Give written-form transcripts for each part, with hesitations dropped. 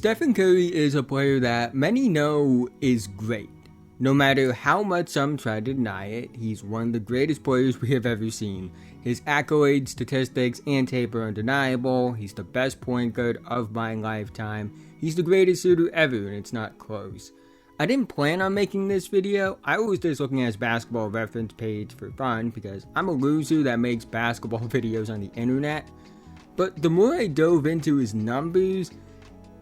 Stephen Curry is a player that many know is great. No matter how much some try to deny it, he's one of the greatest players we have ever seen. His accolades, statistics, and tape are undeniable. He's the best point guard of my lifetime. He's the greatest shooter ever, and it's not close. I didn't plan on making this video. I was just looking at his basketball reference page for fun because I'm a loser that makes basketball videos on the internet. But the more I dove into his numbers,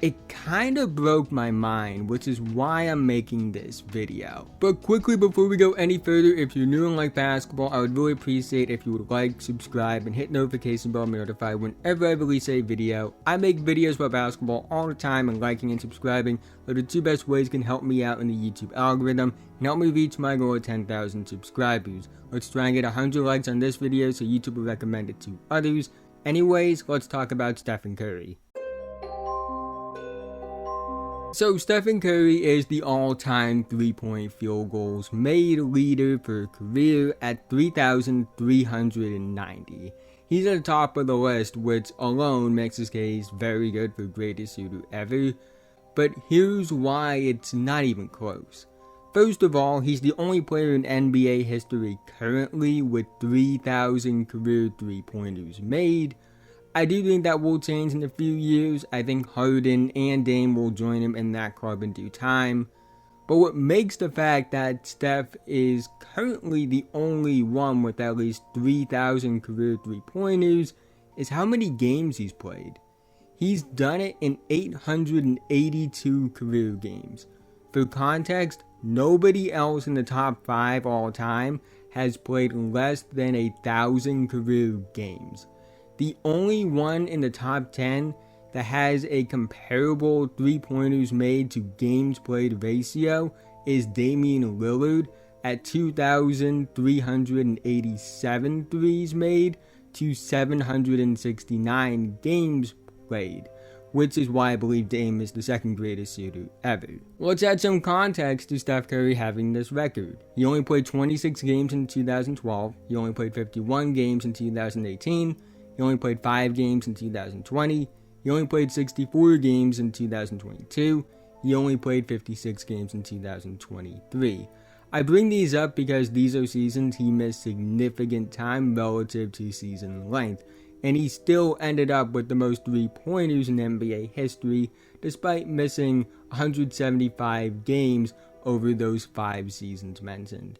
it kind of broke my mind, which is why I'm making this video. But quickly before we go any further, if you're new and like basketball, I would really appreciate if you would like, subscribe, and hit notification bell to be notified whenever I release a video. I make videos about basketball all the time, and liking and subscribing are the two best ways can help me out in the YouTube algorithm and help me reach my goal of 10,000 subscribers. Let's try and get 100 likes on this video so YouTube will recommend it to others. Anyways, let's talk about Stephen Curry. So Stephen Curry is the all-time three-point field goals made leader for career at 3,390. He's at the top of the list, which alone makes his case very good for greatest shooter ever. But here's why it's not even close. First of all, he's the only player in NBA history currently with 3,000 career three-pointers made. I do think that will change in a few years. I think Harden and Dame will join him in that club in due time. But what makes the fact that Steph is currently the only one with at least 3,000 career three-pointers is how many games he's played. He's done it in 882 career games. For context, nobody else in the top 5 all time has played less than 1,000 career games. The only one in the top 10 that has a comparable three-pointers made to games played ratio is Damian Lillard at 2,387 threes made to 769 games played, which is why I believe Dame is the second greatest shooter ever. Let's add some context to Steph Curry having this record. He only played 26 games in 2012, he only played 51 games in 2018, he only played 5 games in 2020, he only played 64 games in 2022, he only played 56 games in 2023. I bring these up because these are seasons he missed significant time relative to season length, and he still ended up with the most three-pointers in NBA history despite missing 175 games over those 5 seasons mentioned.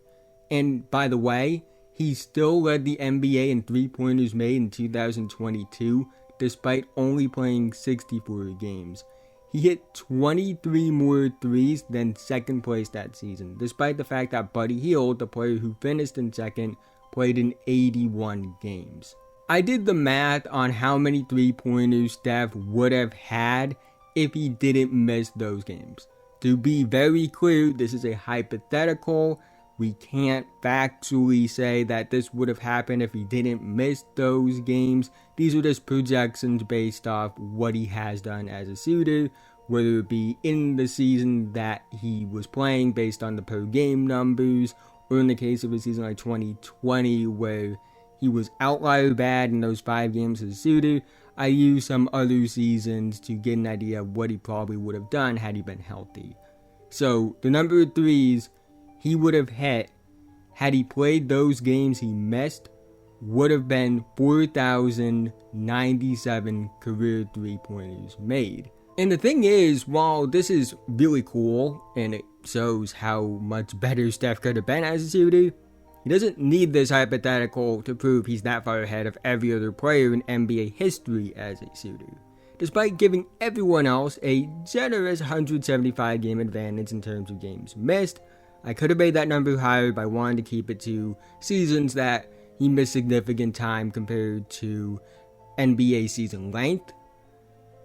And by the way, he still led the NBA in three-pointers made in 2022 despite only playing 64 games. He hit 23 more threes than second place that season, despite the fact that Buddy Hield, the player who finished in second, played in 81 games. I did the math on how many three-pointers Steph would have had if he didn't miss those games. To be very clear, this is a hypothetical. We can't factually say that this would have happened if he didn't miss those games. These are just projections based off what he has done as a shooter, whether it be in the season that he was playing based on the per game numbers, or in the case of a season like 2020 where he was outlier bad in those 5 games as a shooter. I used some other seasons to get an idea of what he probably would have done had he been healthy. So the number of threes he would have hit had he played those games he missed would have been 4,097 career three-pointers made. And the thing is, while this is really cool and it shows how much better Steph could have been as a shooter, he doesn't need this hypothetical to prove he's that far ahead of every other player in NBA history as a shooter. Despite giving everyone else a generous 175 game advantage in terms of games missed, I could have made that number higher by wanting to keep it to seasons that he missed significant time compared to NBA season length.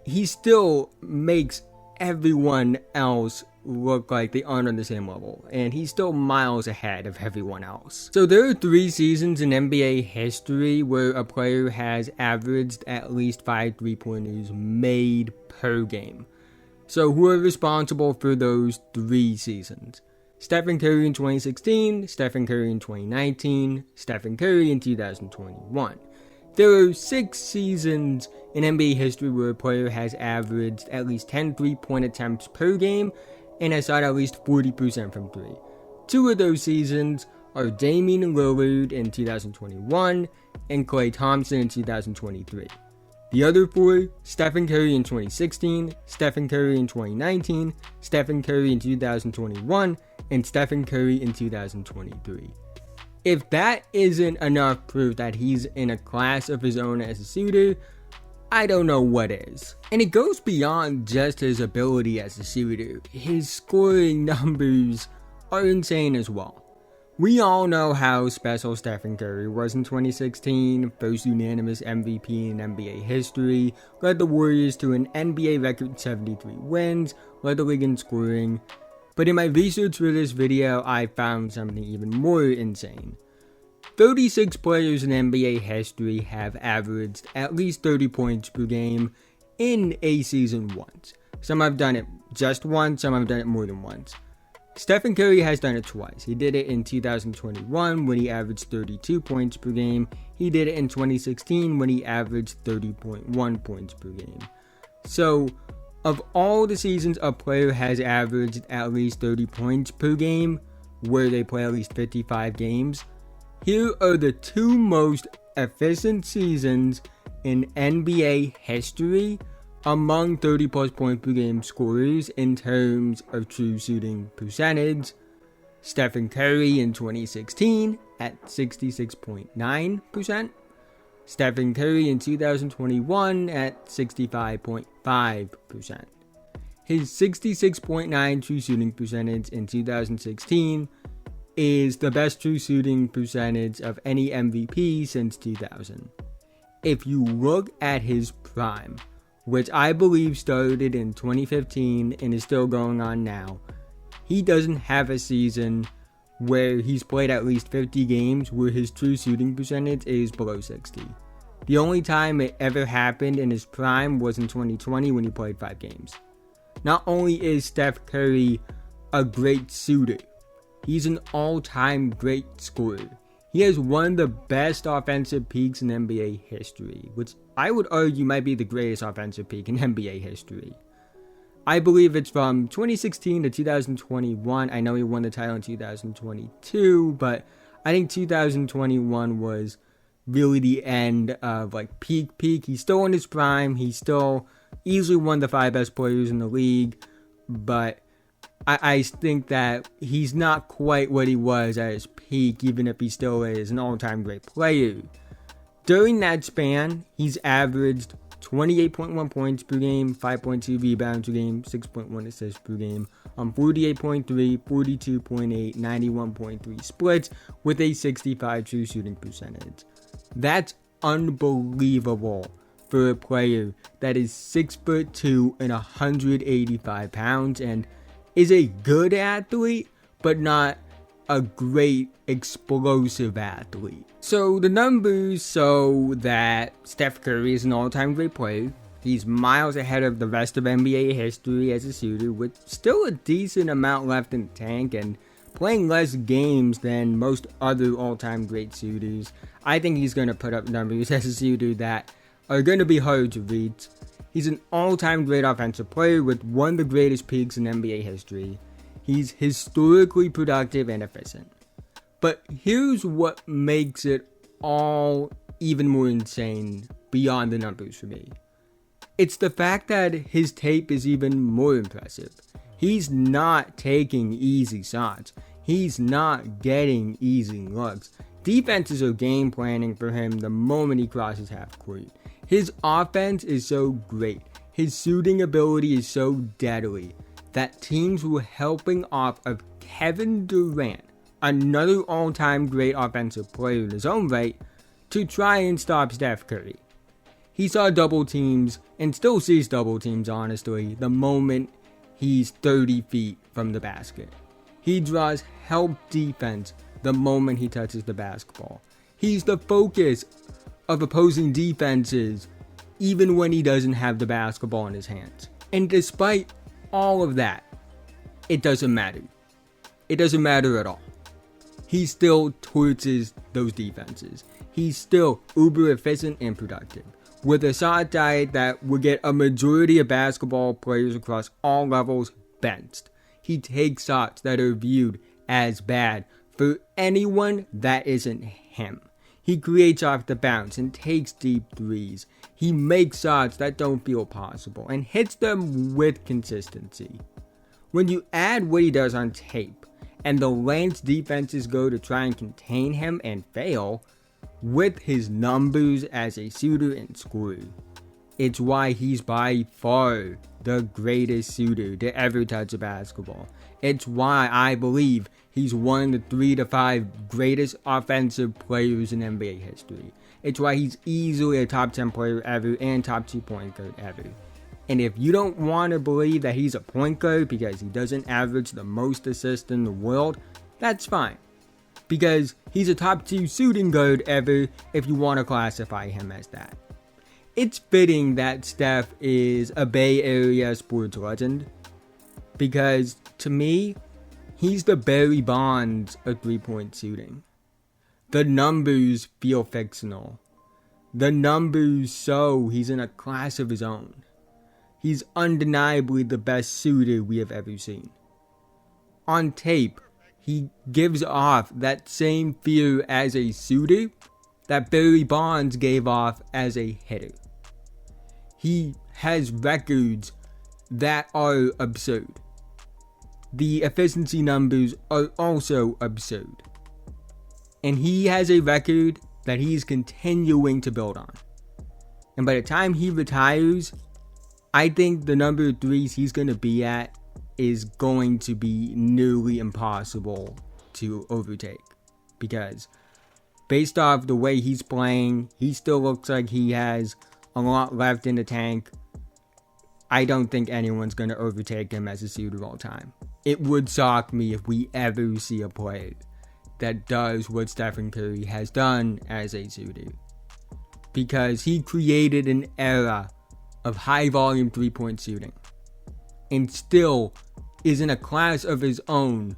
He still makes everyone else look like they aren't on the same level, and he's still miles ahead of everyone else. So there are 3 seasons in NBA history where a player has averaged at least 5 three-pointers made per game. So who are responsible for those 3 seasons? Stephen Curry in 2016, Stephen Curry in 2019, Stephen Curry in 2021. There are 6 seasons in NBA history where a player has averaged at least 10 3-point attempts per game and has shot at least 40% from 3. 2 of those seasons are Damian Lillard in 2021 and Klay Thompson in 2023. The other 4, Stephen Curry in 2016, Stephen Curry in 2019, Stephen Curry in 2021, and Stephen Curry in 2023. If that isn't enough proof that he's in a class of his own as a shooter, I don't know what is. And it goes beyond just his ability as a shooter. His scoring numbers are insane as well. We all know how special Stephen Curry was in 2016, first unanimous MVP in NBA history, led the Warriors to an NBA record 73 wins, led the league in scoring. But in my research for this video, I found something even more insane. 36 players in NBA history have averaged at least 30 points per game in a season once. Some have done it just once, some have done it more than once. Stephen Curry has done it twice. He did it in 2021 when he averaged 32 points per game. He did it in 2016 when he averaged 30.1 points per game. So, of all the seasons a player has averaged at least 30 points per game, where they play at least 55 games, here are the 2 most efficient seasons in NBA history among 30 plus point per game scorers in terms of true shooting percentage. Stephen Curry in 2016 at 66.9%. Stephen Curry in 2021 at 65.5%. His 66.9 true shooting percentage in 2016 is the best true shooting percentage of any MVP since 2000. If you look at his prime, which I believe started in 2015 and is still going on now, he doesn't have a season where he's played at least 50 games where his true shooting percentage is below 60. The only time it ever happened in his prime was in 2020 when he played 5 games. Not only is Steph Curry a great shooter, he's an all-time great scorer. He has one of the best offensive peaks in NBA history, which I would argue might be the greatest offensive peak in NBA history. I believe it's from 2016 to 2021. I know he won the title in 2022, but I think 2021 was really the end of peak. He's still in his prime. He's still easily one of the 5 best players in the league, but I think that he's not quite what he was at his peak, even if he still is an all-time great player. During that span, he's averaged 28.1 points per game, 5.2 rebounds per game, 6.1 assists per game, 48.3, 42.8, 91.3 splits with a 65 true shooting percentage. That's unbelievable for a player that is 6'2" and 185 pounds and is a good athlete, but not a great explosive athlete. So the numbers show that Steph Curry is an all-time great player. He's miles ahead of the rest of NBA history as a shooter, with still a decent amount left in the tank and playing less games than most other all-time great shooters. I think he's going to put up numbers as a shooter that are going to be hard to reach. He's an all-time great offensive player with one of the greatest peaks in NBA history. He's historically productive and efficient. But here's what makes it all even more insane beyond the numbers for me. It's the fact that his tape is even more impressive. He's not taking easy shots. He's not getting easy looks. Defenses are game planning for him the moment he crosses half court. His offense is so great. His shooting ability is so deadly that teams were helping off of Kevin Durant, another all-time great offensive player in his own right, to try and stop Steph Curry. He saw double teams, and still sees double teams honestly, the moment he's 30 feet from the basket. He draws help defense the moment he touches the basketball. He's the focus of opposing defenses even when he doesn't have the basketball in his hands. And despite all of that, it doesn't matter. It doesn't matter at all. He still torches those defenses. he's still uber efficient and productive. With a shot diet that would get a majority of basketball players across all levels benched. He takes shots that are viewed as bad for anyone that isn't him. He creates off the bounce and takes deep threes. He makes shots that don't feel possible and hits them with consistency. When you add what he does on tape and the lengths defenses go to try and contain him and fail, with his numbers as a shooter and scorer, it's why he's by far the greatest shooter to ever touch a basketball. It's why I believe he's one of the 3 to 5 greatest offensive players in NBA history. It's why he's easily a top 10 player ever and top 2 point guard ever. And if you don't want to believe that he's a point guard because he doesn't average the most assists in the world, that's fine. Because he's a top 2 shooting guard ever if you want to classify him as that. It's fitting that Steph is a Bay Area sports legend, because to me, he's the Barry Bonds of 3-point shooting. The numbers feel fictional. The numbers show he's in a class of his own. He's undeniably the best shooter we have ever seen. On tape, he gives off that same fear as a shooter that Barry Bonds gave off as a hitter. He has records that are absurd. The efficiency numbers are also absurd. And he has a record that he's continuing to build on. And by the time he retires, I think the number of threes he's going to be at is going to be nearly impossible to overtake. Because based off the way he's playing, he still looks like he has a lot left in the tank. I don't think anyone's going to overtake him as a shooter of all time. It would shock me if we ever see a player that does what Stephen Curry has done as a shooter. Because he created an era of high volume 3-point shooting. And still is in a class of his own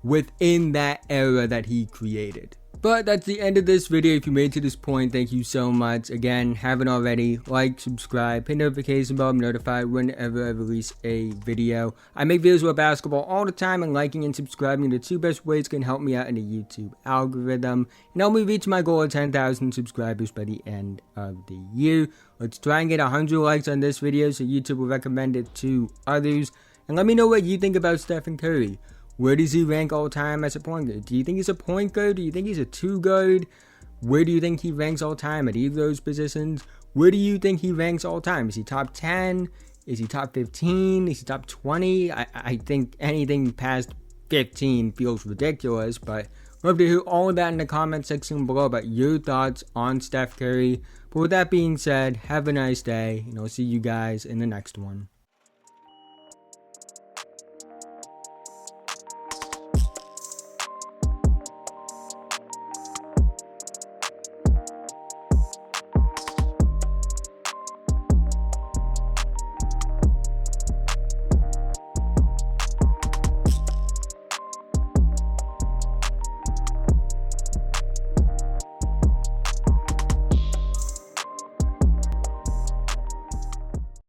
within that era that he created. But that's the end of this video. If you made it to this point, thank you so much. Again, haven't already, like, subscribe, hit notification bell, I'm notified whenever I release a video. I make videos about basketball all the time, and liking and subscribing are the 2 best ways can help me out in the YouTube algorithm and help me reach my goal of 10,000 subscribers by the end of the year. Let's try and get 100 likes on this video so YouTube will recommend it to others. And let me know what you think about Stephen Curry. Where does he rank all time as a point guard? Do you think he's a point guard? Do you think he's a 2 guard? Where do you think he ranks all time at either of those positions? Where do you think he ranks all time? Is he top 10? Is he top 15? Is he top 20? I think anything past 15 feels ridiculous, but love to hear all of that in the comment section below about your thoughts on Steph Curry. But with that being said, have a nice day, and I'll see you guys in the next one.